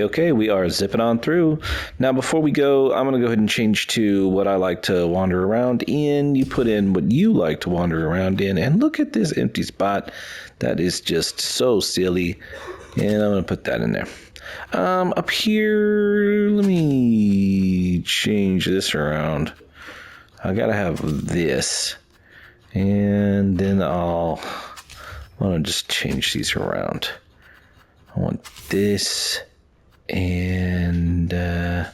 Okay, we are zipping on through. Now, before we go, I'm going to go ahead and change to what I like to wander around in. You put in what you like to wander around in, and look at this empty spot. That is just so silly. And I'm going to put that in there. Up here, let me change this around. I got to have this. And then I'll want to just change these around. I want this, and I'm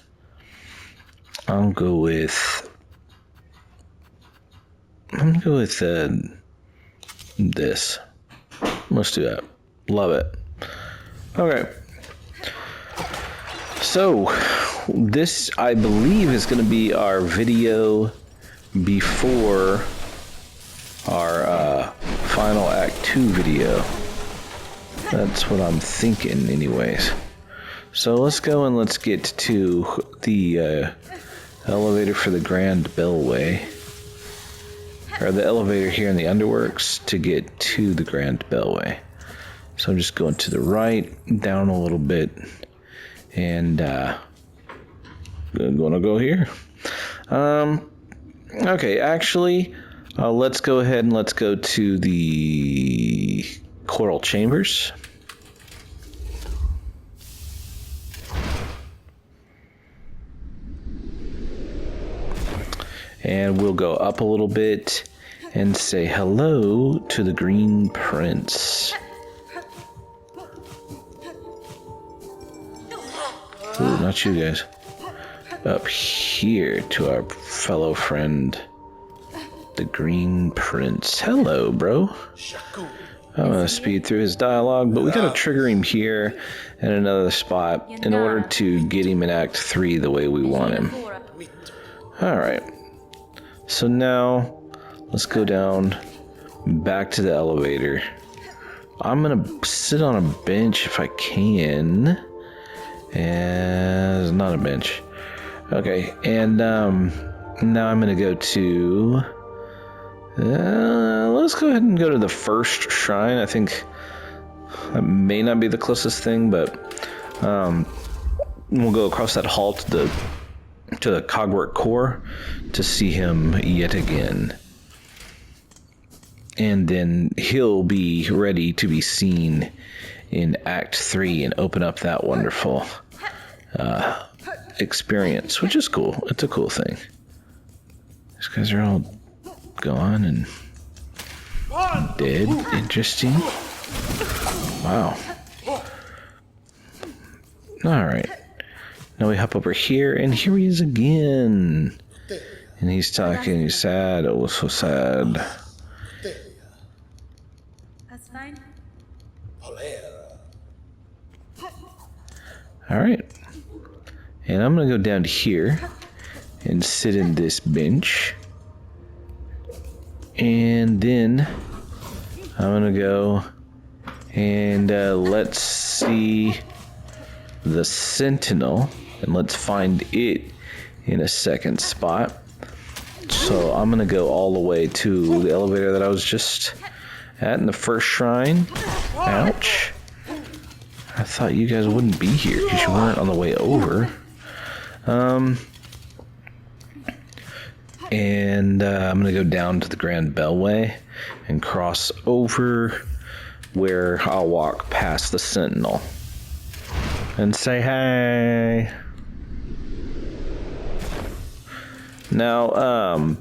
gonna go with this. Let's do that. Love it. Okay. So this, I believe, is going to be our video before our final Act 2 video. That's what I'm thinking anyways. So let's go and let's get to the elevator for the Grand Bellway. Or the elevator here in the Underworks to get to the Grand Bellway. So I'm just going to the right, down a little bit, and I'm gonna go here. Okay, actually, let's go ahead and let's go to the Coral Chambers. And we'll go up a little bit and say hello to the Green Prince. Ooh, not you guys. Up here to our fellow friend, the Green Prince. Hello, bro. I'm gonna speed through his dialogue, but we gotta trigger him here in another spot in order to get him in Act 3 the way we want him. Alright. So now, let's go down back to the elevator. I'm gonna sit on a bench if I can. And it's not a bench. Okay, and now I'm gonna go to let's go ahead and go to the first shrine. I think that may not be the closest thing, but we'll go across that hall to the Cogwork Core to see him yet again. And then he'll be ready to be seen in Act 3 and open up that wonderful experience, which is cool. It's a cool thing. These guys are all gone and dead. Interesting. Wow. Alright. Now we hop over here, and here he is again. And he's talking, he's sad, oh so sad. That's fine. Alright. And I'm gonna go down to here and sit in this bench. And then I'm gonna go and let's see the Sentinel, and let's find it in a second spot. So I'm gonna go all the way to the elevator that I was just at in the first shrine. Ouch. I thought you guys wouldn't be here because you weren't on the way over. And I'm gonna go down to the Grand Bellway and cross over where I'll walk past the Sentinel and say hey. Now,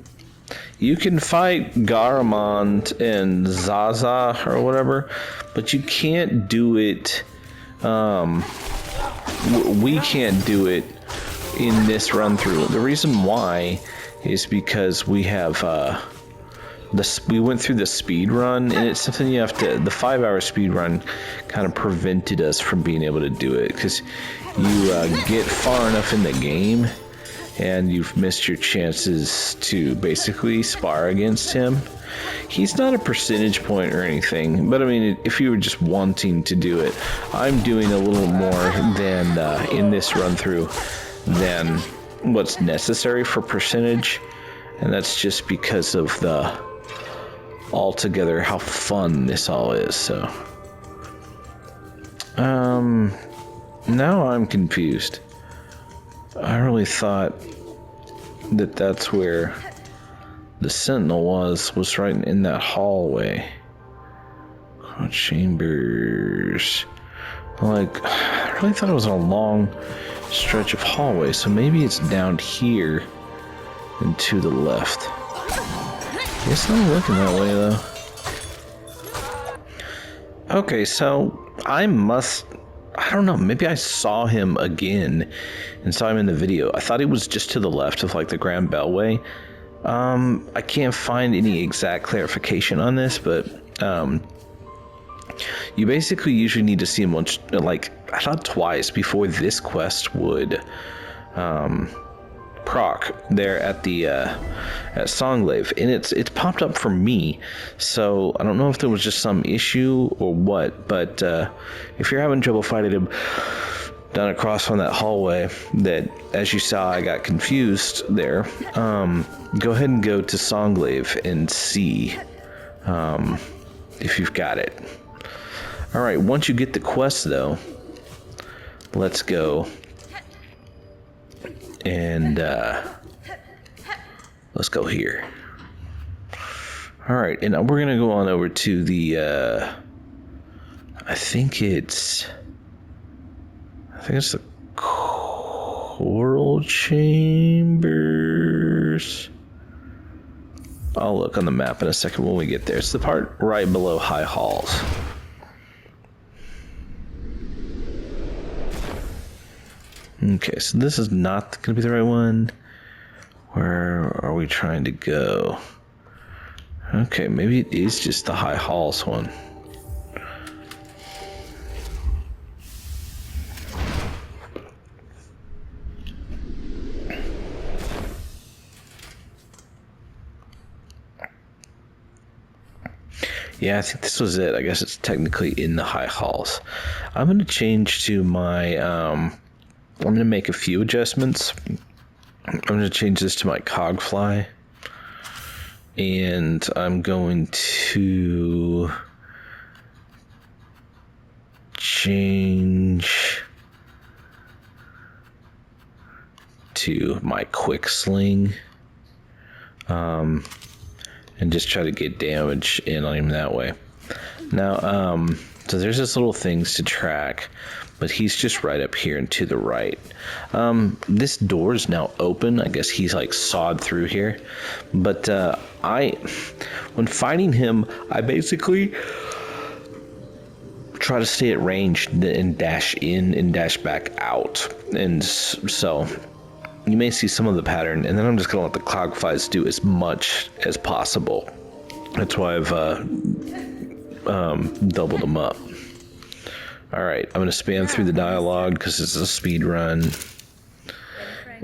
you can fight Garamond and Zaza or whatever, but you can't do it. We can't do it in this run through. The reason why is because we have we went through the speed run, and it's something you have to. The 5-hour speed run kind of prevented us from being able to do it because you get far enough in the game and you've missed your chances to basically spar against him. He's not a percentage point or anything, but I mean, if you were just wanting to do it, I'm doing a little more than in this run through than what's necessary for percentage, and that's just because of the altogether how fun this all is. So Now I'm confused. I really thought that that's where the sentinel was right in that hallway. Oh, chambers. Like, I really thought it was a long stretch of hallway, so maybe it's down here and to the left. It's not looking that way, though. Okay, so I don't know, maybe I saw him again and saw him in the video. I thought he was just to the left of, like, the Grand Bellway. I can't find any exact clarification on this, but, you basically usually need to see him once, like, I thought twice before this quest would, proc there at the, at Songlave, and it's popped up for me, so I don't know if there was just some issue or what, but, if you're having trouble fighting him down across from that hallway that, as you saw, I got confused there, go ahead and go to Songlave and see, if you've got it. Alright, once you get the quest, though, let's go and let's go here. Alright, and we're gonna go on over to the I think it's the Coral Chambers. I'll look on the map in a second when we get there. It's the part right below High Halls. Okay, so this is not going to be the right one. Where are we trying to go? Okay, maybe it is just the High Halls one. Yeah, I think this was it. I guess it's technically in the High Halls. I'm going to change to my, I'm going to make a few adjustments. I'm going to change this to my Cogfly. And I'm going to change to my Quick Sling. And just try to get damage in on him that way. Now, so there's this little things to track, but he's just right up here and to the right. This door is now open. I guess he's like sawed through here. But when fighting him, I basically try to stay at range and dash in and dash back out. And so you may see some of the pattern, and then I'm just going to let the Cogflies do as much as possible. That's why I've doubled them up. Alright, I'm going to spam through the dialogue because it's a speed run.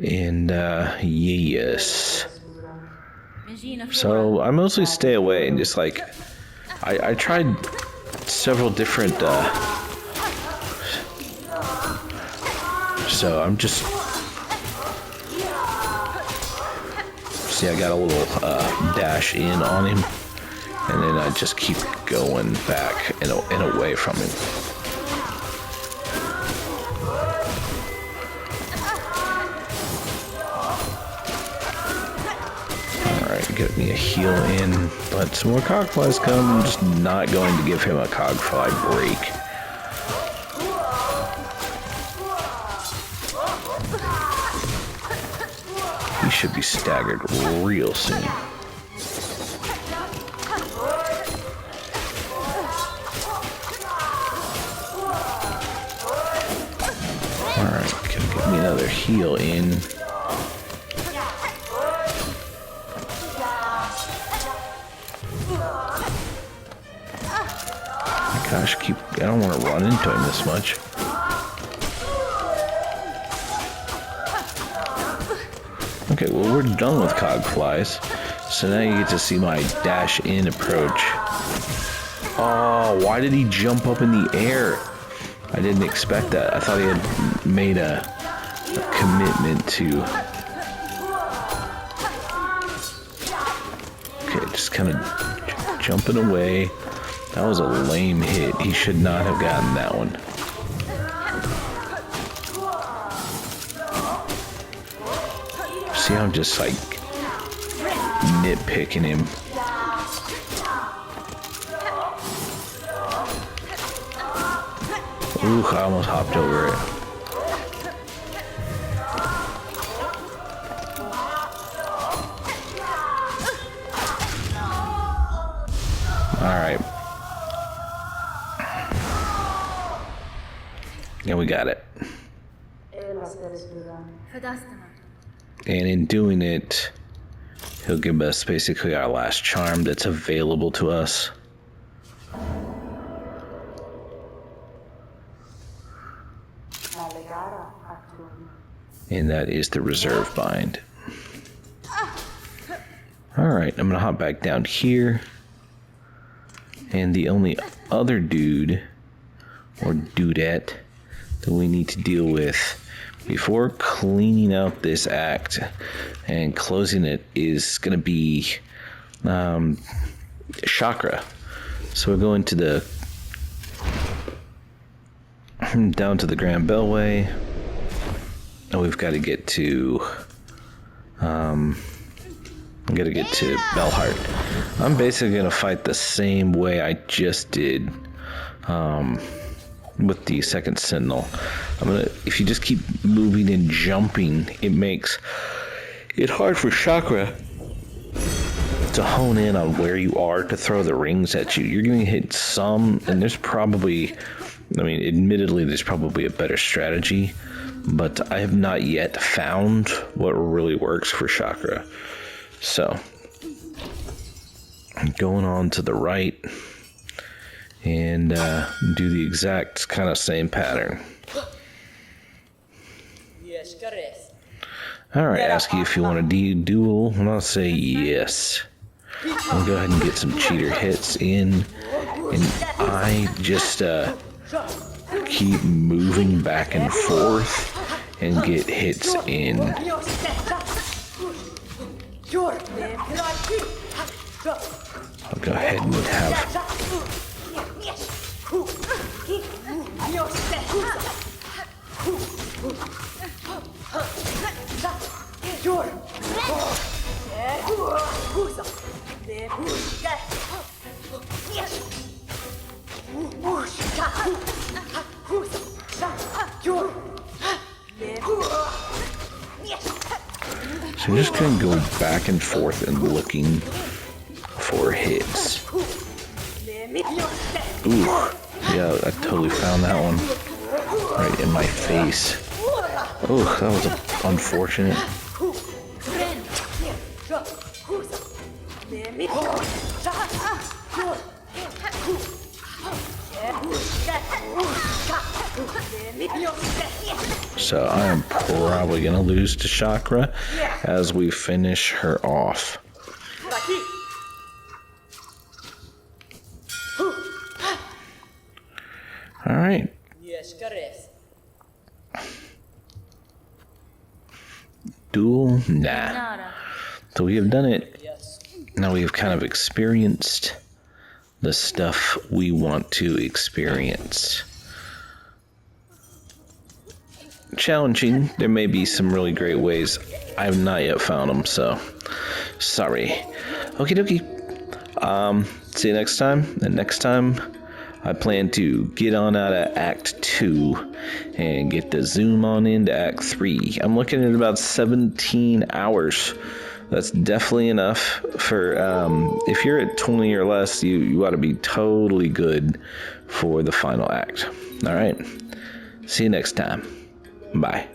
And, yes. So, I mostly stay away and just like... I tried several different, so I'm just... See, I got a little dash in on him, and then I just keep going back and away from him. Alright, get me a heal in, but some more Cogflies come. I'm just not going to give him a Cogfly break. He should be staggered real soon. Alright, can get me another heal in. Gosh, I don't want to run into him this much. Okay, well, we're done with Cogflies, so now you get to see my dash in approach. Oh, why did he jump up in the air? I didn't expect that. I thought he had made a commitment to... Okay, just kind of jumping away. That was a lame hit. He should not have gotten that one. See how I'm just like nitpicking him. Ooh, I almost hopped over it. Alright. Yeah, we got it. And in doing it, he'll give us basically our last charm that's available to us. And that is the reserve bind. Alright, I'm gonna hop back down here. And the only other dude, or dudette, that we need to deal with before cleaning out this act and closing it is gonna be chakra. So we're going to the down to the Grand Bellway. And we've got to get to Bellheart. I'm basically gonna fight the same way I just did with the second Sentinel. If you just keep moving and jumping, it makes it hard for chakra to hone in on where you are to throw the rings at you. You're gonna hit some, and there's probably, admittedly, there's probably a better strategy, but I have not yet found what really works for chakra. So, going on to the right and do the exact kind of same pattern. Alright, ask you if you want to duel, and I'll say yes. I'll go ahead and get some cheater hits in, and I just keep moving back and forth and get hits in. I'll go ahead and have... So I'm just going to go back and forth and looking for hits. Ooh, yeah, I totally found that one. Right in my face. Oh, that was unfortunate. So I am probably going to lose to Chakra as we finish her off. All right. Duel? Nah. So we have done it. Now we have kind of experienced the stuff we want to experience. Challenging. There may be some really great ways. I have not yet found them, so sorry. Okie dokie. See you next time. And next time, I plan to get on out of Act 2 and get the zoom on into Act 3. I'm looking at about 17 hours. That's definitely enough for, if you're at 20 or less, you ought to be totally good for the final act. All right. See you next time. Bye.